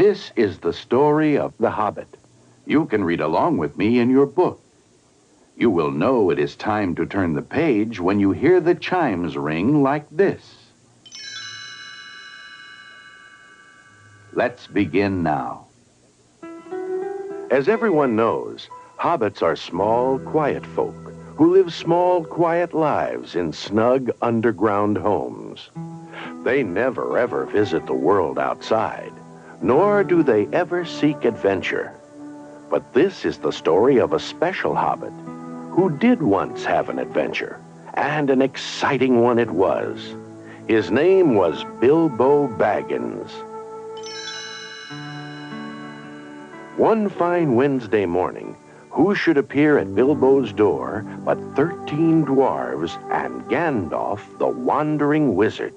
This is the story of the Hobbit. You can read along with me in your book. You will know it is time to turn the page when you hear the chimes ring like this. Let's begin now. As everyone knows, hobbits are small, quiet folk who live small, quiet lives in snug underground homes. They never, ever visit the world outside, nor do they ever seek adventure. But this is the story of a special hobbit who did once have an adventure, and an exciting one it was. His name was Bilbo Baggins. One fine Wednesday morning, who should appear at Bilbo's door but 13 dwarves and Gandalf, the wandering wizard.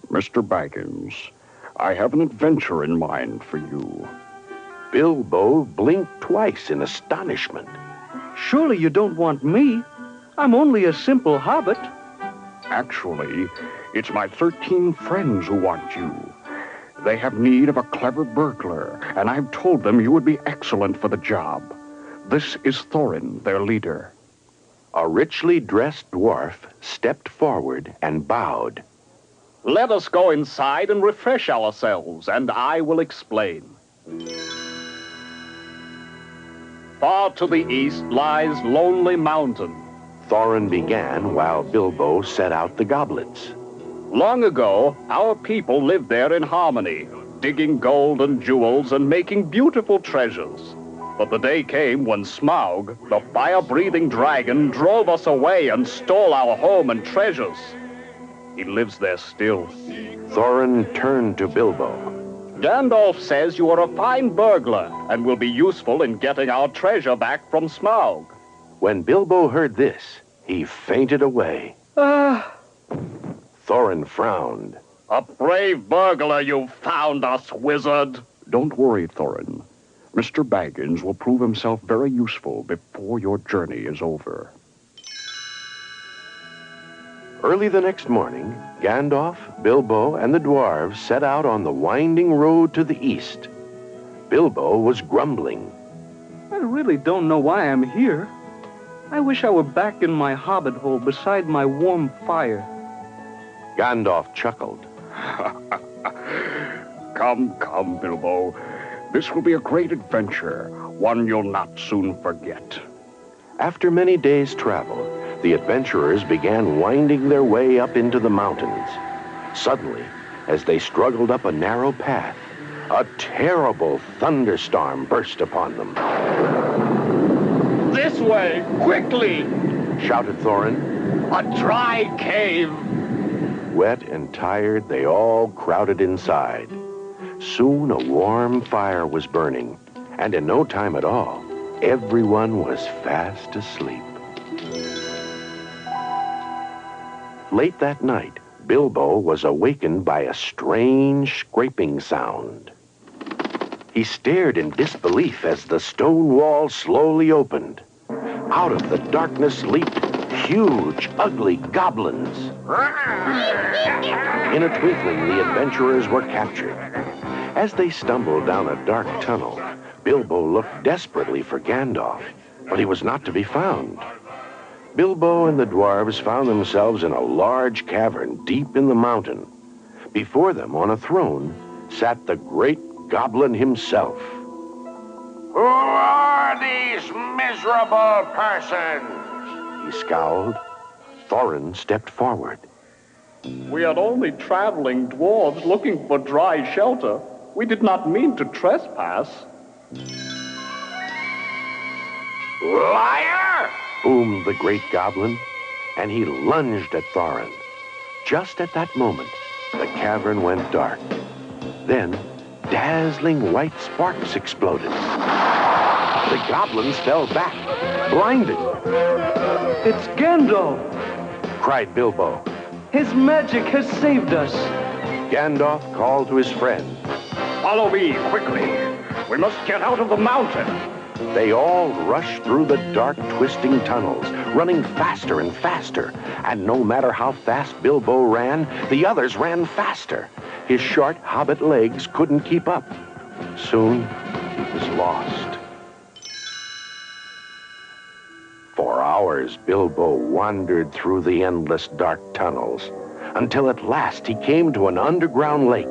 Mr. Baggins, I have an adventure in mind for you. Bilbo blinked twice in astonishment. Surely you don't want me. I'm only a simple hobbit. Actually, it's my 13 friends who want you. They have need of a clever burglar, and I've told them you would be excellent for the job. This is Thorin, their leader. A richly dressed dwarf stepped forward and bowed. Let us go inside and refresh ourselves, and I will explain. Far to the east lies Lonely Mountain. Thorin began while Bilbo set out the goblets. Long ago, our people lived there in harmony, digging gold and jewels and making beautiful treasures. But the day came when Smaug, the fire-breathing dragon, drove us away and stole our home and treasures. He lives there still. Thorin turned to Bilbo. Gandalf says you are a fine burglar and will be useful in getting our treasure back from Smaug. When Bilbo heard this, he fainted away. Thorin frowned. A brave burglar you found us, wizard. Don't worry, Thorin. Mr. Baggins will prove himself very useful before your journey is over. Early the next morning, Gandalf, Bilbo, and the dwarves set out on the winding road to the east. Bilbo was grumbling. I really don't know why I'm here. I wish I were back in my hobbit hole beside my warm fire. Gandalf chuckled. Come, Bilbo. This will be a great adventure, one you'll not soon forget. After many days' travel, the adventurers began winding their way up into the mountains. Suddenly, as they struggled up a narrow path, a terrible thunderstorm burst upon them. This way, quickly! Shouted Thorin. A dry cave! Wet and tired, they all crowded inside. Soon a warm fire was burning, and in no time at all, everyone was fast asleep. Late that night, Bilbo was awakened by a strange scraping sound. He stared in disbelief as the stone wall slowly opened. Out of the darkness leaped huge, ugly goblins. In a twinkling, the adventurers were captured. As they stumbled down a dark tunnel, Bilbo looked desperately for Gandalf, but he was not to be found. Bilbo and the dwarves found themselves in a large cavern deep in the mountain. Before them, on a throne, sat the great goblin himself. Who are these miserable persons? He scowled. Thorin stepped forward. We are only traveling dwarves looking for dry shelter. We did not mean to trespass. Liar! Boomed the great goblin, and he lunged at Thorin. Just at that moment, the cavern went dark. Then, dazzling white sparks exploded. The goblins fell back, blinded. It's Gandalf! Cried Bilbo. His magic has saved us. Gandalf called to his friend. Follow me, quickly. We must get out of the mountain. They all rushed through the dark, twisting tunnels, running faster and faster. And no matter how fast Bilbo ran, the others ran faster. His short hobbit legs couldn't keep up. Soon, he was lost. For hours, Bilbo wandered through the endless dark tunnels until at last he came to an underground lake.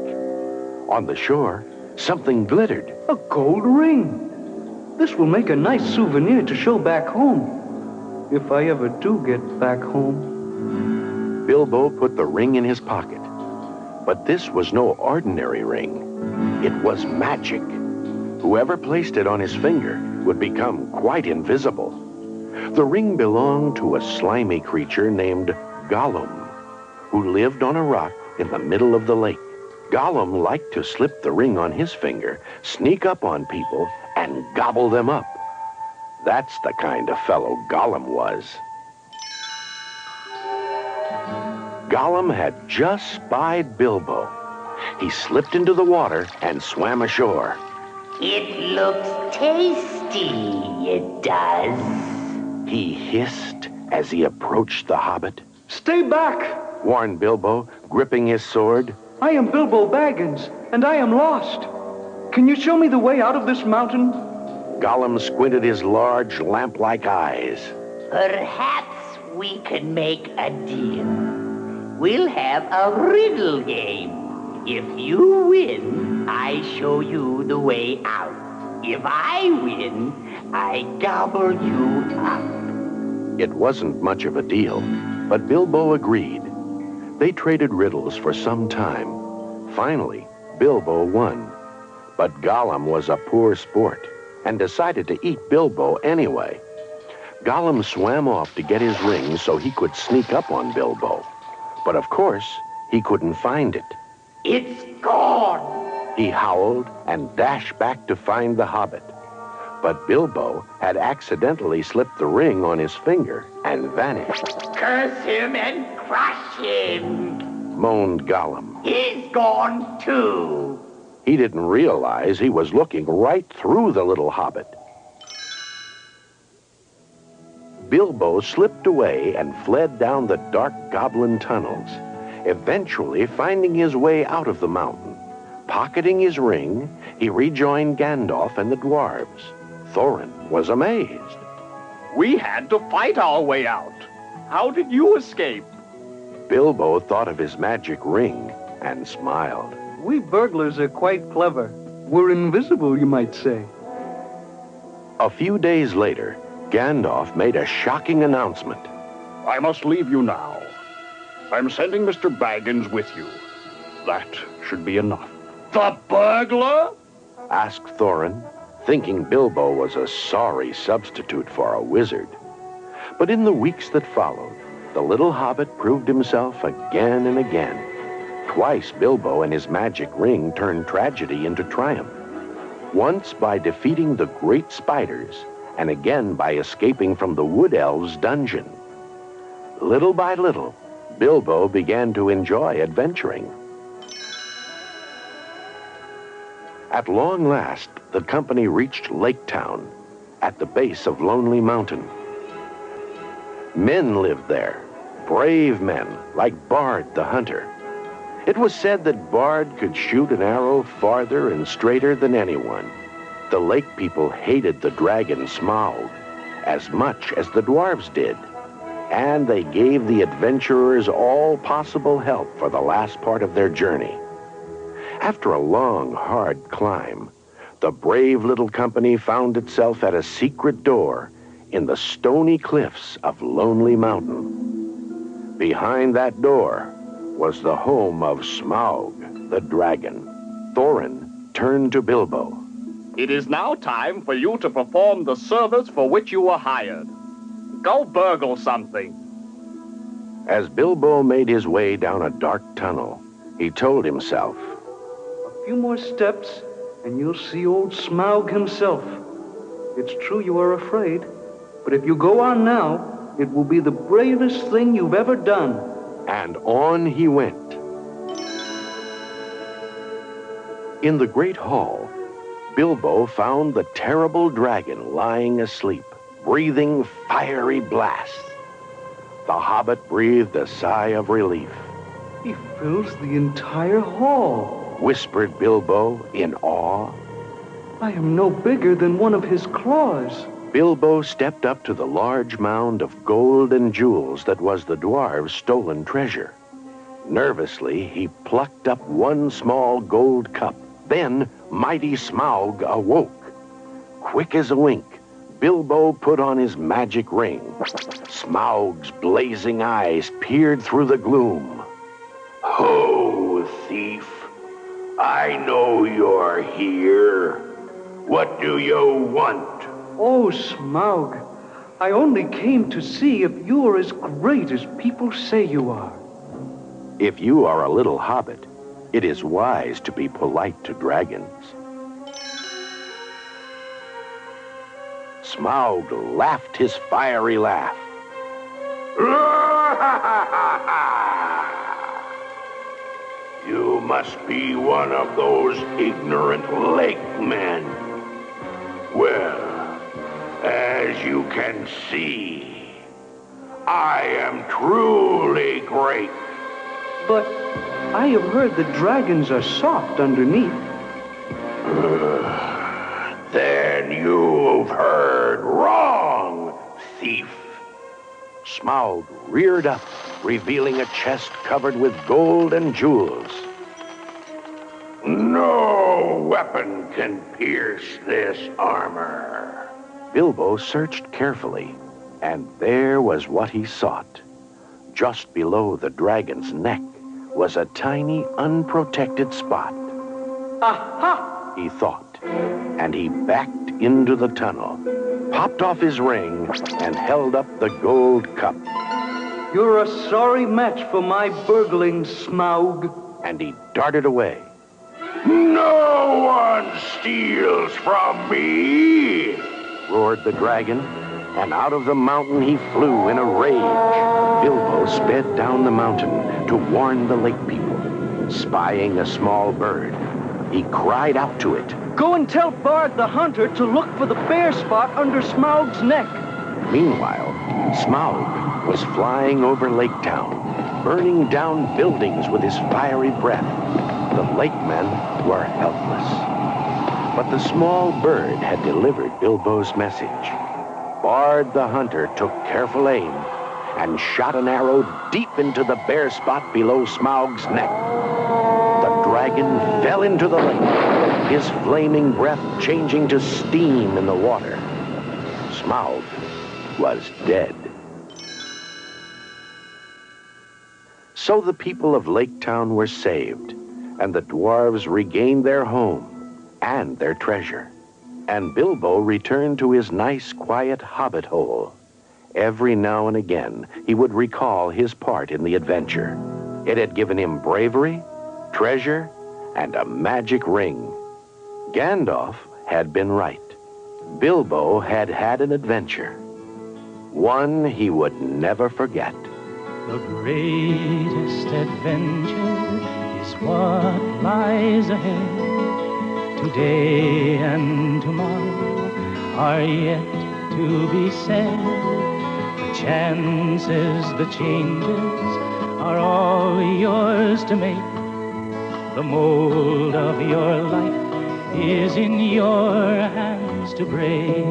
On the shore, something glittered. A gold ring. This will make a nice souvenir to show back home. If I ever do get back home. Bilbo put the ring in his pocket. But this was no ordinary ring. It was magic. Whoever placed it on his finger would become quite invisible. The ring belonged to a slimy creature named Gollum, who lived on a rock in the middle of the lake. Gollum liked to slip the ring on his finger, sneak up on people, and gobble them up. That's the kind of fellow Gollum was. Gollum had just spied Bilbo. He slipped into the water and swam ashore. It looks tasty, it does. He hissed as he approached the Hobbit. Stay back, warned Bilbo, gripping his sword. I am Bilbo Baggins, and I am lost. Can you show me the way out of this mountain? Gollum squinted his large, lamp-like eyes. Perhaps we can make a deal. We'll have a riddle game. If you win, I show you the way out. If I win, I gobble you up. It wasn't much of a deal, but Bilbo agreed. They traded riddles for some time. Finally, Bilbo won. But Gollum was a poor sport and decided to eat Bilbo anyway. Gollum swam off to get his ring so he could sneak up on Bilbo. But of course, he couldn't find it. It's gone! He howled and dashed back to find the Hobbit. But Bilbo had accidentally slipped the ring on his finger and vanished. Curse him and crush him! Moaned Gollum. He's gone too! He didn't realize he was looking right through the little Hobbit. Bilbo slipped away and fled down the dark goblin tunnels, eventually finding his way out of the mountain. Pocketing his ring, he rejoined Gandalf and the dwarves. Thorin was amazed. We had to fight our way out. How did you escape? Bilbo thought of his magic ring and smiled. We burglars are quite clever. We're invisible, you might say. A few days later, Gandalf made a shocking announcement. I must leave you now. I'm sending Mr. Baggins with you. That should be enough. The burglar? Asked Thorin, thinking Bilbo was a sorry substitute for a wizard. But in the weeks that followed, the little hobbit proved himself again and again. Twice Bilbo and his magic ring turned tragedy into triumph. Once by defeating the great spiders, and again by escaping from the wood elves' dungeon. Little by little, Bilbo began to enjoy adventuring. At long last, the company reached Lake Town, at the base of Lonely Mountain. Men lived there, brave men like Bard the Hunter. It was said that Bard could shoot an arrow farther and straighter than anyone. The lake people hated the dragon Smaug as much as the dwarves did, and they gave the adventurers all possible help for the last part of their journey. After a long, hard climb, the brave little company found itself at a secret door in the stony cliffs of Lonely Mountain. Behind that door was the home of Smaug, the dragon. Thorin turned to Bilbo. It is now time for you to perform the service for which you were hired. Go burgle something. As Bilbo made his way down a dark tunnel, he told himself, A few more steps, and you'll see old Smaug himself. It's true you are afraid, but if you go on now, it will be the bravest thing you've ever done. And on he went. In the great hall, Bilbo found the terrible dragon lying asleep, breathing fiery blasts. The hobbit breathed a sigh of relief. He fills the entire hall, Whispered Bilbo in awe. I am no bigger than one of his claws. Bilbo stepped up to the large mound of gold and jewels that was the dwarves' stolen treasure. Nervously, he plucked up one small gold cup. Then, mighty Smaug awoke. Quick as a wink, Bilbo put on his magic ring. Smaug's blazing eyes peered through the gloom. Ho, thief. I know you're here. What do you want? Oh, Smaug, I only came to see if you are as great as people say you are. If you are a little hobbit, it is wise to be polite to dragons. Smaug laughed his fiery laugh. You must be one of those ignorant lake men. Well, as you can see, I am truly great. But I have heard the dragons are soft underneath. Then you've heard wrong, thief. Smaug reared up, revealing a chest covered with gold and jewels. No weapon can pierce this armor. Bilbo searched carefully, and there was what he sought. Just below the dragon's neck was a tiny, unprotected spot. Aha! He thought, and he backed into the tunnel, popped off his ring, and held up the gold cup. You're a sorry match for my burgling, Smaug. And he darted away. No one steals from me! Roared the dragon, and out of the mountain he flew in a rage. Bilbo sped down the mountain to warn the lake people. Spying a small bird, he cried out to it. Go and tell Bard the Hunter to look for the bare spot under Smaug's neck. Meanwhile, Smaug was flying over Lake Town, burning down buildings with his fiery breath. The lake men were helpless. But the small bird had delivered Bilbo's message. Bard the Hunter took careful aim and shot an arrow deep into the bare spot below Smaug's neck. The dragon fell into the lake, his flaming breath changing to steam in the water. Smaug was dead. So the people of Lake Town were saved, and the dwarves regained their home and their treasure. And Bilbo returned to his nice, quiet hobbit hole. Every now and again, he would recall his part in the adventure. It had given him bravery, treasure, and a magic ring. Gandalf had been right. Bilbo had had an adventure, one he would never forget. The greatest adventure is what lies ahead. Today and tomorrow are yet to be said. The chances, the changes are all yours to make. The mold of your life is in your hands to break.